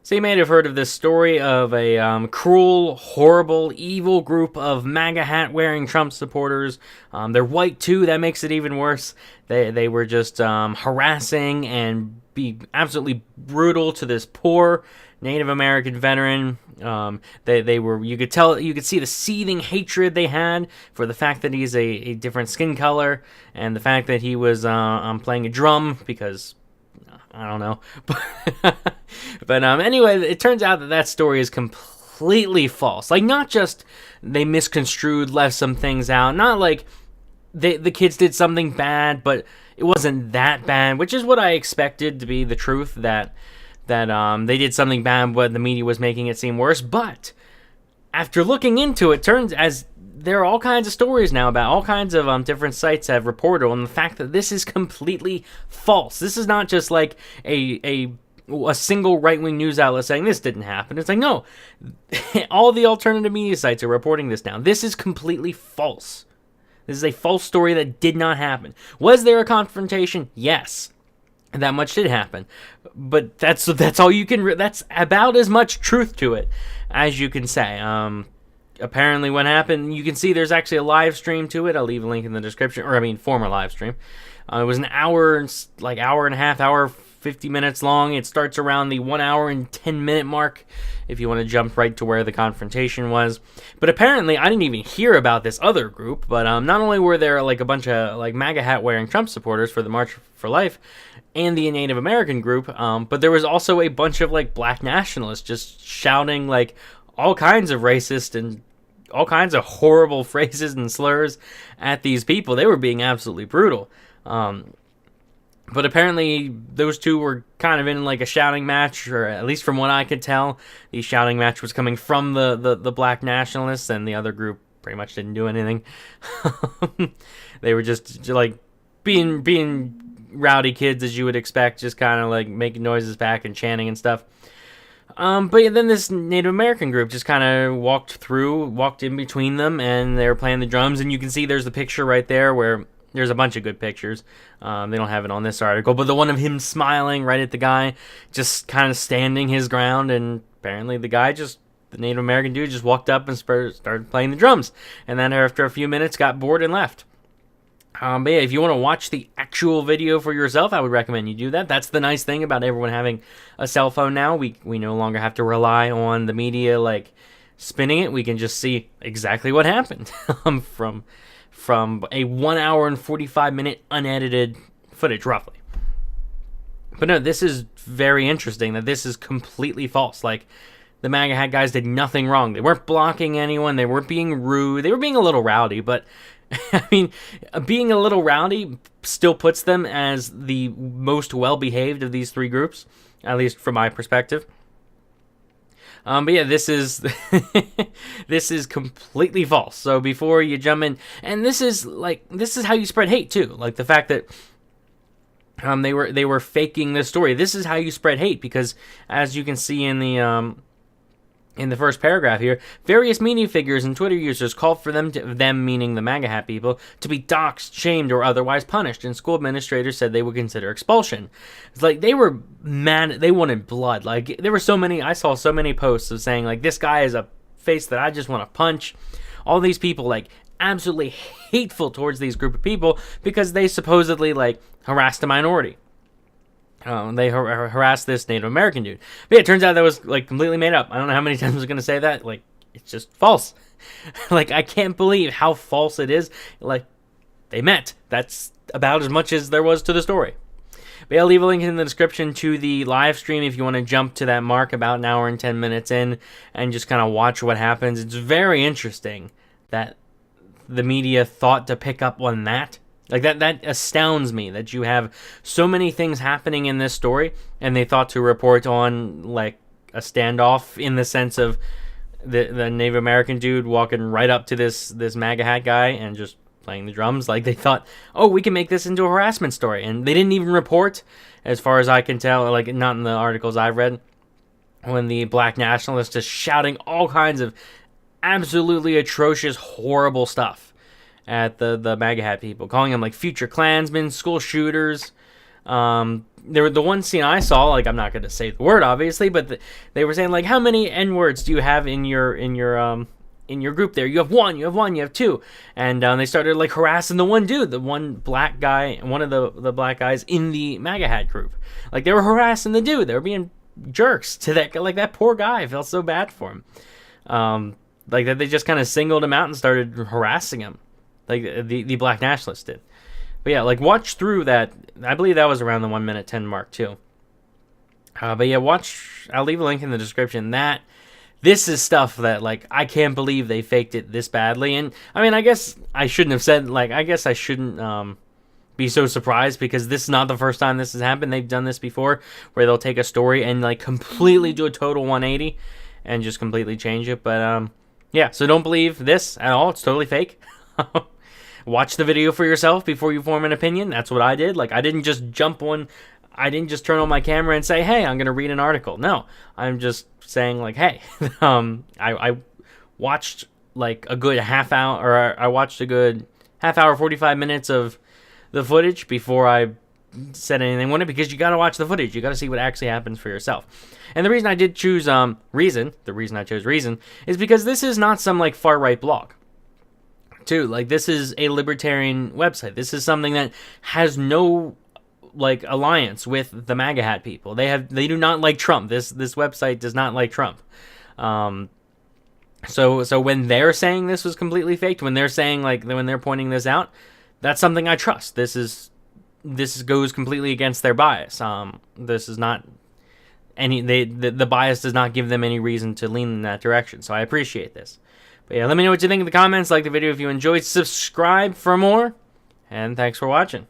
So you may have heard of this story of a cruel, horrible, evil group of MAGA hat-wearing Trump supporters. They're white too. That makes it even worse. They were just harassing and be absolutely brutal to this poor Native American veteran. They were, you could see the seething hatred they had for the fact that he's a different skin color, and the fact that he was playing a drum because I don't know. But anyway, it turns out that story is completely false. Like, not just they misconstrued, left some things out. Not like the kids did something bad, but it wasn't that bad, which is what I expected to be the truth, that they did something bad, but the media was making it seem worse. But after looking into it, turns as there are all kinds of stories now about all kinds of different sites have reported on the fact that this is completely false. This is not just like a single right-wing news outlet saying this didn't happen. It's like, no, all the alternative media sites are reporting this now. This is completely false. This is a false story that did not happen. Was there a confrontation? Yes. That much did happen. But that's all you can, that's about as much truth to it as you can say. Apparently what happened, you can see there's actually a live stream to it. I'll leave a link in the description, former live stream. It was an hour and a half, hour 50 minutes long. It starts around the 1 hour and 10 minute mark if you want to jump right to where the confrontation was. But apparently I didn't even hear about this other group, but not only were there like a bunch of like MAGA hat wearing Trump supporters for the March for Life and the Native American group, but there was also a bunch of like black nationalists just shouting like all kinds of racist and all kinds of horrible phrases and slurs at these people. They were being absolutely brutal. But apparently those two were kind of in like a shouting match, or at least from what I could tell, the shouting match was coming from the black nationalists, and the other group pretty much didn't do anything. They were just like being rowdy kids as you would expect, just kind of like making noises back and chanting and stuff. But then this Native American group just kind of walked in between them, and they were playing the drums, and you can see there's the picture right there where there's a bunch of good pictures. They don't have it on this article, but the one of him smiling right at the guy, just kind of standing his ground, and apparently the Native American dude just walked up and started playing the drums, and then after a few minutes got bored and left. But yeah, if you want to watch the actual video for yourself, I would recommend you do that. That's the nice thing about everyone having a cell phone now. We no longer have to rely on the media like spinning it. We can just see exactly what happened from a 1 hour and 45 minute unedited footage, roughly. But no, this is very interesting that this is completely false. Like, the MAGA hat guys did nothing wrong. They weren't blocking anyone. They weren't being rude. They were being a little rowdy, but I mean, being a little rowdy still puts them as the most well-behaved of these three groups, at least from my perspective. But yeah, this is this is completely false. So before you jump in, and this is how you spread hate too. Like the fact that they were faking this story. This is how you spread hate, because as you can see in the first paragraph here, various media figures and Twitter users called for them meaning the MAGA hat people, to be doxxed, shamed, or otherwise punished, and school administrators said they would consider expulsion. It's like they were mad, they wanted blood. Like, there were I saw so many posts of saying, like, this guy is a face that I just want to punch. All these people, like, absolutely hateful towards these group of people because they supposedly, like, harassed a minority. They harassed this Native American dude. But yeah, it turns out that was like completely made up. I don't know how many times I was going to say that. Like, it's just false. Like, I can't believe how false it is. Like, they met. That's about as much as there was to the story. But yeah, I'll leave a link in the description to the live stream if you want to jump to that mark about an hour and 10 minutes in and just kind of watch what happens. It's very interesting that the media thought to pick up on that. Like, that astounds me that you have so many things happening in this story, and they thought to report on, like, a standoff in the sense of the Native American dude walking right up to this MAGA hat guy and just playing the drums. Like, they thought, oh, we can make this into a harassment story. And they didn't even report, as far as I can tell, like, not in the articles I've read, when the black nationalists just shouting all kinds of absolutely atrocious, horrible stuff at the MAGA hat people, calling them like future Klansmen, school shooters, There were the one scene I saw, like, I'm not going to say the word obviously, but they were saying like, how many N words do you have in your group there? You have one, you have two. And they started like harassing the one dude, the one black guy, one of the black guys in the MAGA hat group. Like, they were harassing the dude. They were being jerks to that, like, that poor guy. I felt so bad for him. Like, that they just kind of singled him out and started harassing him, like the black nationalists did. But yeah, like, watch through that. I believe that was around the 1 minute 10 mark too. But yeah, watch. I'll leave a link in the description. This is stuff that, like, I can't believe they faked it this badly. And I mean, I guess I shouldn't have said, like, I guess I shouldn't be so surprised, because this is not the first time this has happened. They've done this before, where they'll take a story and like completely do a total 180 and just completely change it. But yeah, so don't believe this at all. It's totally fake. Watch the video for yourself before you form an opinion. That's what I did. Like, I didn't just I didn't just turn on my camera and say, hey, I'm going to read an article. No, I'm just saying, like, hey, I watched like a good half hour, or I watched a good half hour, 45 minutes of the footage before I said anything on it, because you got to watch the footage. You got to see what actually happens for yourself. And the reason I did choose the reason I chose Reason is because this is not some like far right blog. Too, like, this is a libertarian website. This is something that has no like alliance with the MAGA hat people. They do not like Trump. This website does not like Trump. So when they're saying this was completely faked, when they're saying, like, when they're pointing this out, that's something I trust. This goes completely against their bias. This is not the bias does not give them any reason to lean in that direction. So I appreciate this. But yeah, let me know what you think in the comments. Like the video if you enjoyed. Subscribe for more. And thanks for watching.